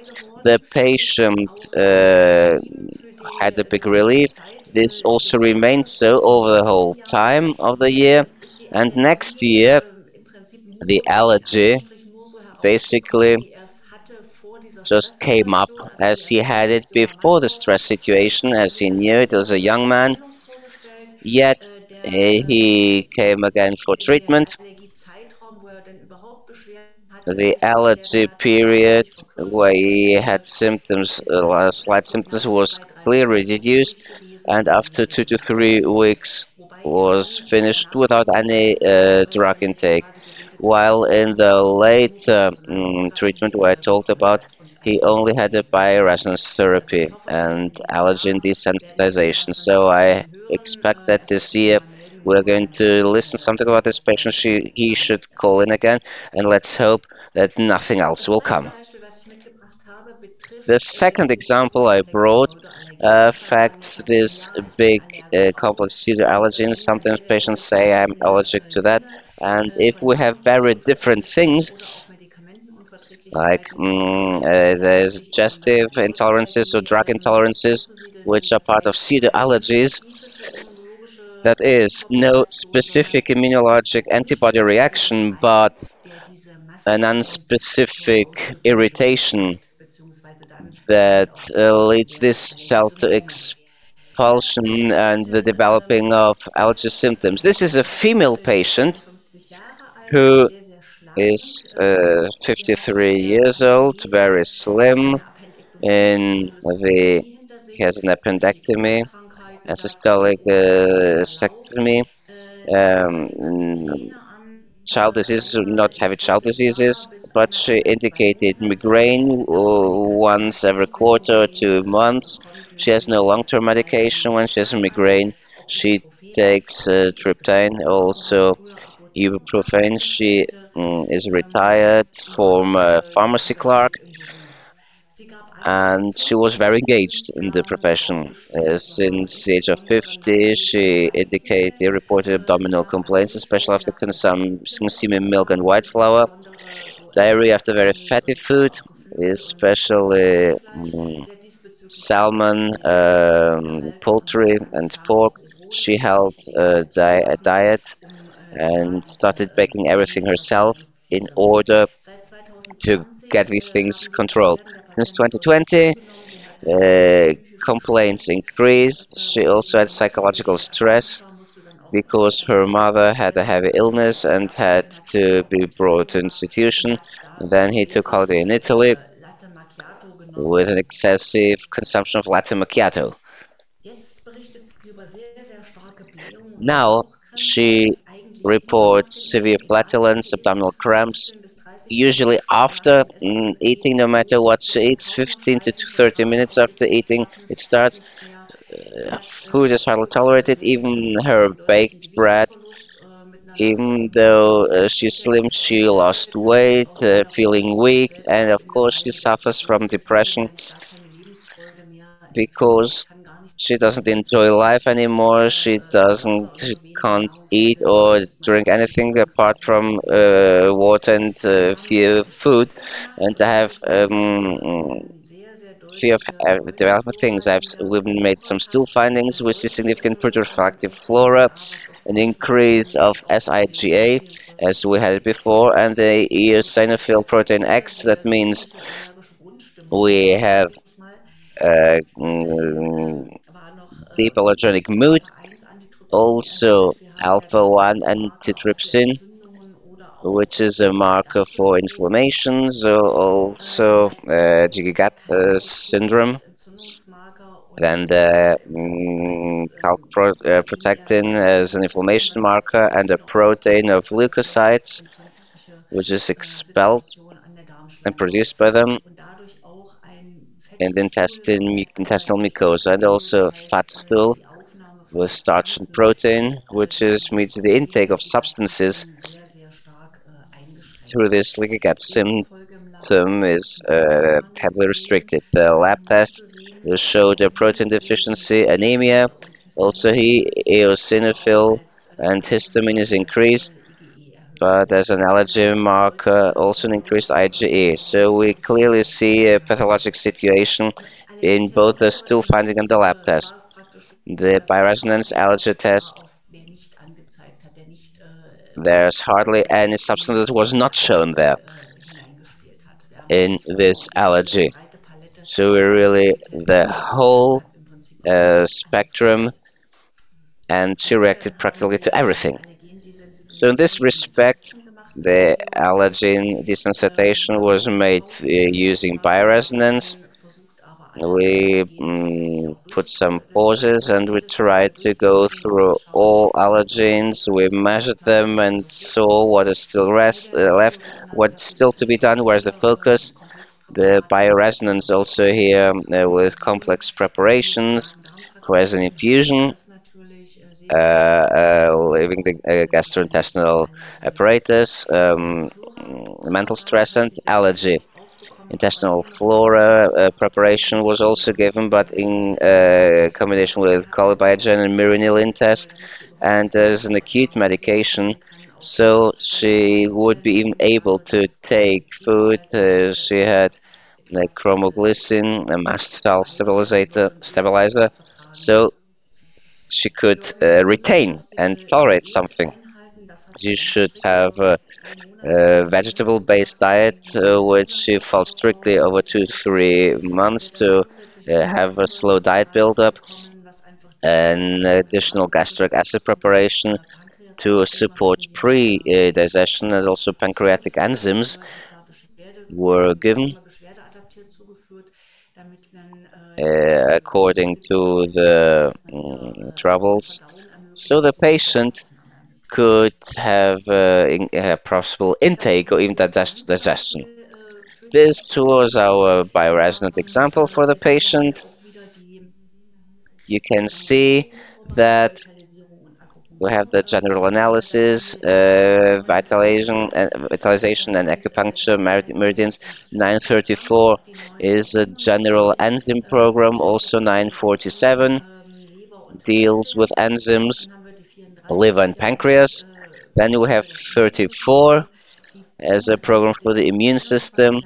the patient had a big relief. This also remained so over the whole time of the year. And next year, the allergy basically just came up as he had it before the stress situation, as he knew it as a young man. Yet he came again for treatment. The allergy period where he had symptoms, slight symptoms, was clearly reduced, and after 2 to 3 weeks was finished without any drug intake. While in the later treatment where I talked about, he only had a bioresonance therapy and allergen desensitization. So I expect that this year we're going to listen something about this patient. He should call in again, and let's hope that nothing else will come. The second example I brought affects this big complex pseudoallergens. Sometimes patients say I'm allergic to that, and if we have very different things, like there's digestive intolerances or drug intolerances, which are part of pseudoallergies, that is, no specific immunologic antibody reaction, but an unspecific irritation that leads this cell to compulsion and the developing of allergy symptoms. This is a female patient who is 53 years old, very slim. In the He has an appendectomy, a systolic sectomy, child diseases, not having child diseases, but she indicated migraine once every quarter or 2 months. She has no long-term medication when she has migraine. She takes triptane, also ibuprofen. She is retired from pharmacy clerk, and she was very engaged in the profession. Since the age of 50, she indicated reported abdominal complaints, especially after consuming milk and white flour, diarrhea after very fatty food, especially salmon, poultry, and pork. She held a diet and started baking everything herself in order to get these things controlled. Since 2020, uh, complaints increased. She also had psychological stress because her mother had a heavy illness and had to be brought to institution. Then he took holiday in Italy with an excessive consumption of latte macchiato. Now she reports severe flatulence, abdominal cramps, usually after eating, no matter what she eats, 15 to 30 minutes after eating, it starts. Food is hardly tolerated, even her baked bread. Even though she's slim, she lost weight, feeling weak, and of course she suffers from depression because she doesn't enjoy life anymore. She can't eat or drink anything apart from water and fear food, and to have fear of development things. We've made some still findings. We see significant protective flora, an increase of SIGA, as we had it before, and the eosinophil protein X. That means we have deep allergenic mood, also alpha-1 antitrypsin, which is a marker for inflammation, so also Jiggly syndrome. Then the protectin as an inflammation marker, and a protein of leukocytes, which is expelled and produced by them in the intestinal mucosa, and also fat stool with starch and protein, which is means the intake of substances through this leaky gut symptom is heavily restricted. The lab test showed a protein deficiency, anemia, also eosinophil, and histamine is increased, but there's an allergy marker, also an increased IgE. So we clearly see a pathologic situation in both the stool finding and the lab test. The bioresonance allergy test, there's hardly any substance that was not shown there in this allergy. So we really the whole spectrum, and she reacted practically to everything. So in this respect, the allergen desensitization was made using bioresonance. We put some pauses and we tried to go through all allergens. We measured them and saw what is still left, what's still to be done, where's the focus. The bioresonance also here with complex preparations for as an infusion, leaving the gastrointestinal apparatus, mental stress, and allergy. Intestinal flora preparation was also given, but in combination with colibagen and mirinilin test, and as an acute medication. So she would be even able to take food. She had chromoglycin, a mast cell stabilizer, so she could retain and tolerate something. She should have a vegetable-based diet, which she followed strictly over 2 to 3 months to have a slow diet buildup. an additional gastric acid preparation to support pre-digestion, and also pancreatic enzymes were given according to the travels. So the patient could have possible intake or even digestion. This was our bioresonant example for the patient. You can see that we have the general analysis, vitalization and acupuncture meridians. 934 is a general enzyme program. Also 947 deals with enzymes, liver and pancreas. Then we have 34 as a program for the immune system.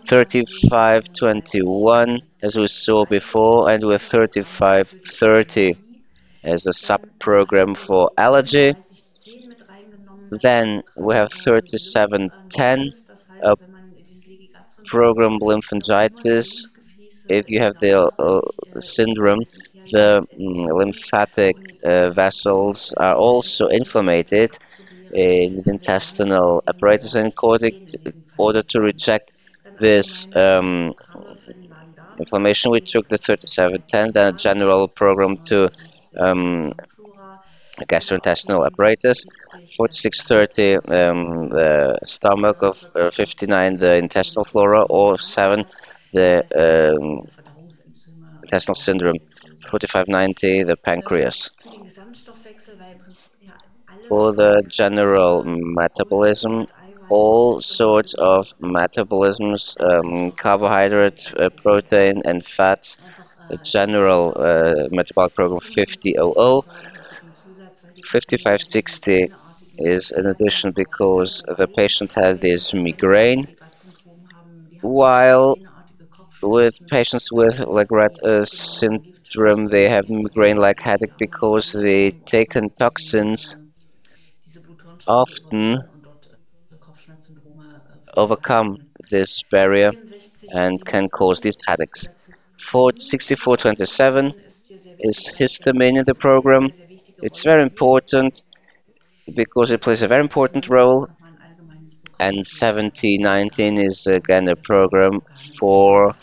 3521 as we saw before, and with 3530 as a sub-program for allergy. Then we have 3710, a program lymphangitis. If you have the syndrome, the lymphatic vessels are also inflamed in the intestinal apparatus, and in order to reject this inflammation, we took the 3710, then a general program to um, gastrointestinal apparatus, 4630 the stomach, of 59 the intestinal flora, or 7 the intestinal syndrome, 4590 the pancreas. For the general metabolism, all sorts of metabolisms, carbohydrate, protein, and fats. The general metabolic program 5000, 5560 is an addition because the patient had this migraine, while with patients with Legret syndrome, they have migraine-like headache because they taken toxins often overcome this barrier and can cause these headaches. For 6427 is histamine in the program. It's very important because it plays a very important role. And 7019 is again a program for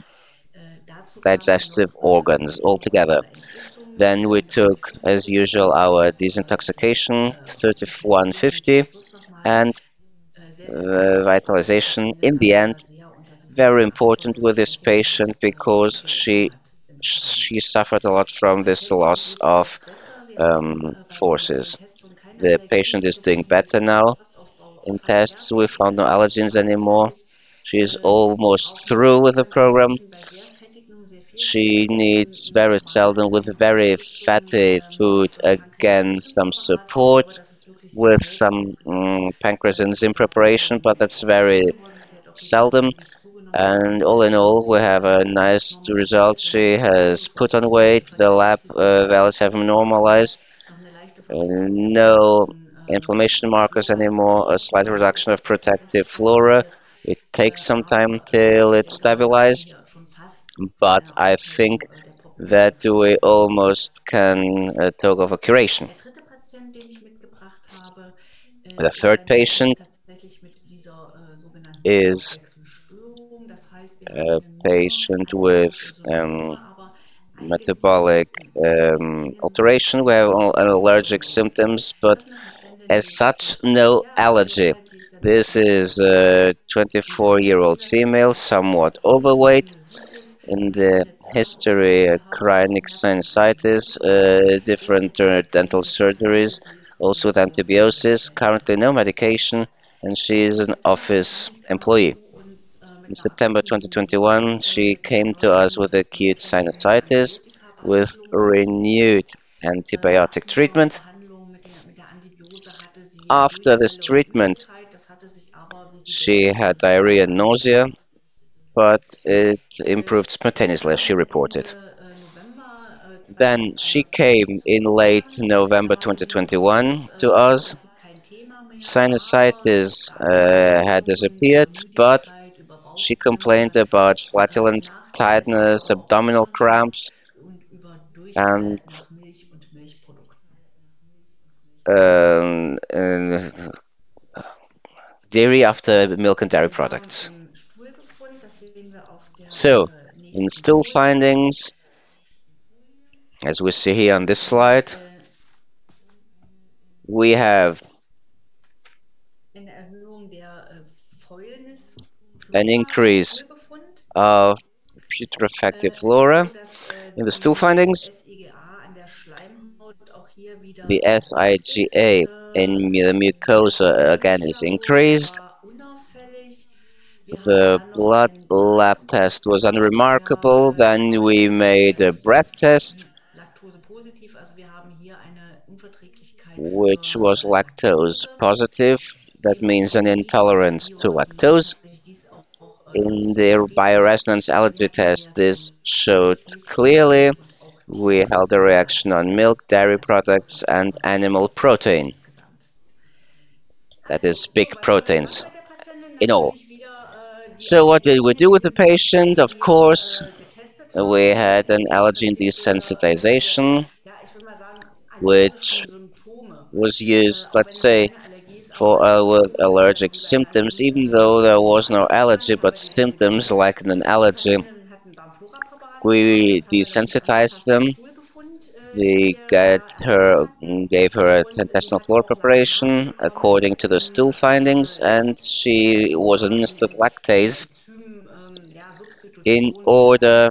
digestive organs altogether. Then we took, as usual, our desintoxication 3150 and vitalization. In the end, very important with this patient because she suffered a lot from this loss of forces. The patient is doing better now. In tests, we found no allergens anymore. She is almost through with the program. She needs very seldom, with very fatty food, again some support with some pancreas enzyme preparation, but that's very seldom. And all in all, we have a nice result. She has put on weight. The lab values have normalized. No inflammation markers anymore. A slight reduction of protective flora. It takes some time till it's stabilized, but I think that we almost can talk of a curation. The third patient is a patient with metabolic alteration. We have allergic symptoms, but as such, no allergy. This is a 24-year-old female, somewhat overweight. In the history, chronic sinusitis, different dental surgeries, also with antibiotics, currently no medication, and she is an office employee. In September 2021, she came to us with acute sinusitis with renewed antibiotic treatment. After this treatment, she had diarrhea and nausea, but it improved spontaneously, as she reported. Then she came in late November 2021 to us. Sinusitis had disappeared, but she complained about flatulence, tiredness, abdominal cramps, and dairy after milk and dairy products. So, in still findings, as we see here on this slide, we have an increase of putrefactive flora in the stool findings. The SIGA in the mucosa again is increased. The blood lab test was unremarkable. Then we made a breath test, which was lactose positive. That means an intolerance to lactose. In the bioresonance allergy test, this showed clearly we held a reaction on milk, dairy products, and animal protein. That is big proteins in all. So what did we do with the patient? Of course, we had an allergen desensitization, which was used, let's say, for with allergic symptoms, even though there was no allergy, but symptoms like an allergy. We desensitized them. They gave her a intestinal flora preparation according to the stool findings, and she was administered lactase in order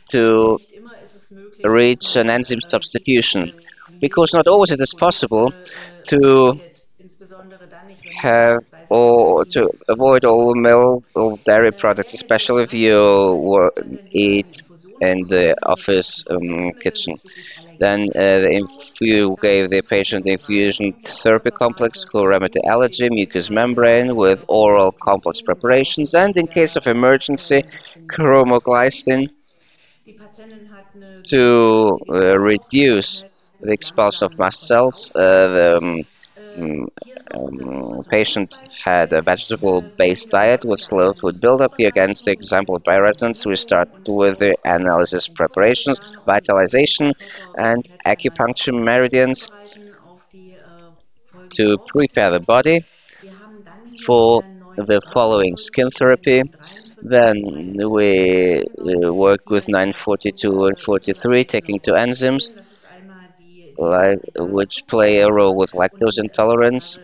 to reach an enzyme substitution. Because not always it is possible to have or to avoid all milk or dairy products, especially if you eat in the office kitchen. Then, if you gave the patient the infusion therapy complex, cool remedy allergy, mucous membrane with oral complex preparations, and in case of emergency, chromoglycin to reduce the expulsion of mast cells. The mm, patient had a vegetable-based diet with slow food buildup. Here again, the example of bioresonance. We start with the analysis preparations, vitalization, and acupuncture meridians to prepare the body for the following skin therapy. Then we work with 942 and 43, taking two enzymes which play a role with lactose intolerance.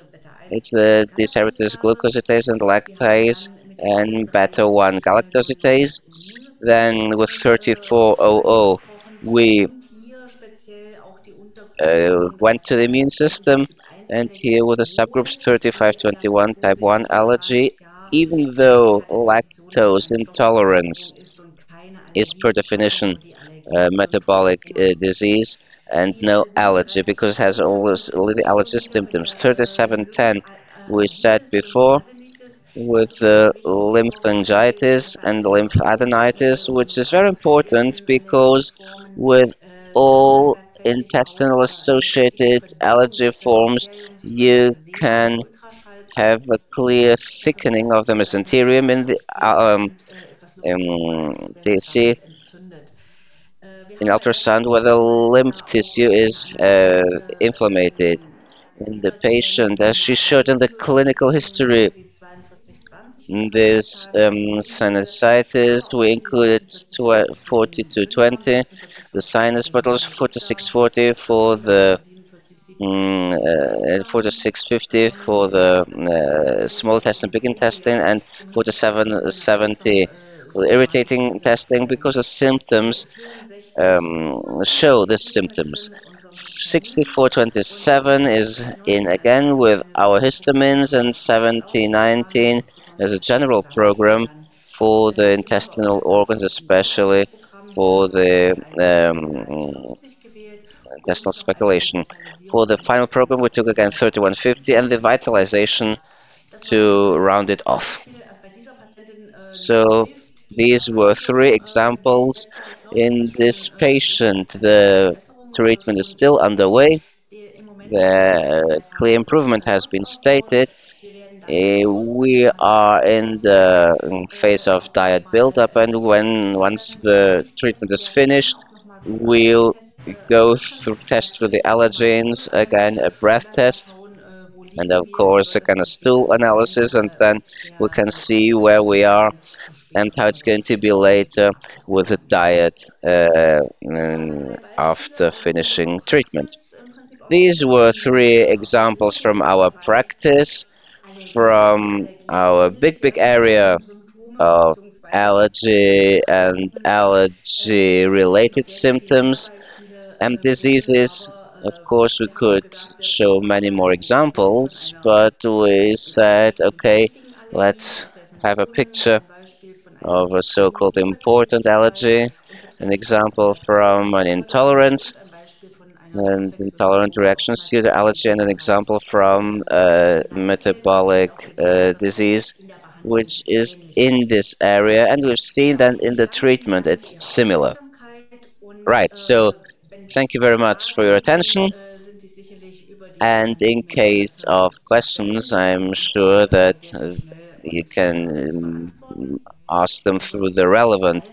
It's the deshydratase glucosidase and lactase and beta-1 galactosidase. Then with 3400, we went to the immune system, and here with the subgroups 3521 type 1 allergy, even though lactose intolerance is per definition metabolic disease and no allergy because it has all the allergy symptoms. 3710 we said before with lymphangitis and lymphadenitis, which is very important because with all intestinal associated allergy forms you can have a clear thickening of the mesenterium in the TC in ultrasound where the lymph tissue is inflamed. In the patient, as she showed in the clinical history, this sinusitis, we included 4220, the sinus, but also 4640 for the 4650 for the small intestine, big intestine, and 4770 for the irritating testing because the symptoms show the symptoms. 6427 is in again with our histamines, and 7019 is a general program for the intestinal organs, especially for the intestinal speculation. For the final program, we took again 3150 and the vitalization to round it off. So these were three examples. In this patient, the treatment is still underway. The clear improvement has been stated. We are in the phase of diet buildup, and once the treatment is finished, we'll go through test through the allergens, again a breath test, and of course a kind of stool analysis, and then we can see where we are and how it's going to be later with a diet after finishing treatment. These were three examples from our practice, from our big area of allergy and allergy related symptoms and diseases. Of course, we could show many more examples, but we said, okay, let's have a picture of a so-called important allergy, an example from an intolerance and intolerant reactions to the allergy, and an example from a metabolic disease, which is in this area, and we've seen that in the treatment it's similar. Right, so thank you very much for your attention. And in case of questions, I'm sure that you can ask them through the relevant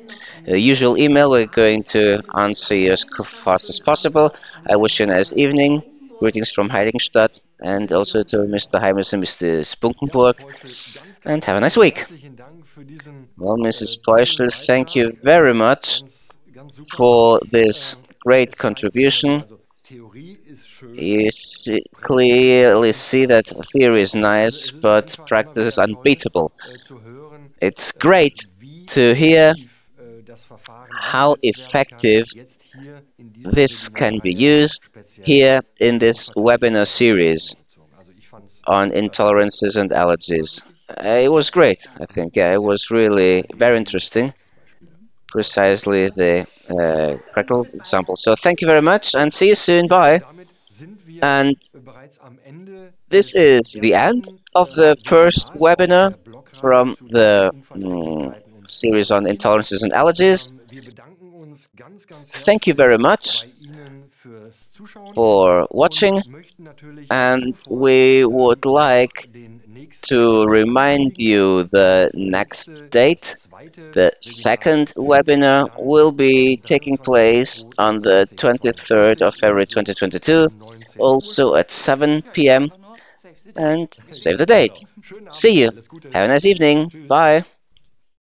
usual email. We're going to answer you as fast as possible. I wish you a nice evening. Greetings from Heiligenstadt, and also to Mr. Heimes and Mr. Spunkenburg, and have a nice week. Well, Mrs. Peuschel, thank you very much for this great contribution. You clearly see that theory is nice, but practice is unbeatable. It's great to hear how effective this can be used here in this webinar series on intolerances and allergies. It was great, I think. Yeah, it was really very interesting. Precisely the practical example. So thank you very much and see you soon. Bye. And this is the end of the first webinar from the series on intolerances and allergies. Thank you very much for watching, and we would like to remind you the next date. The second webinar will be taking place on the 23rd of February 2022, also at 7 p.m. And save the date. See you. Have a nice evening. Bye.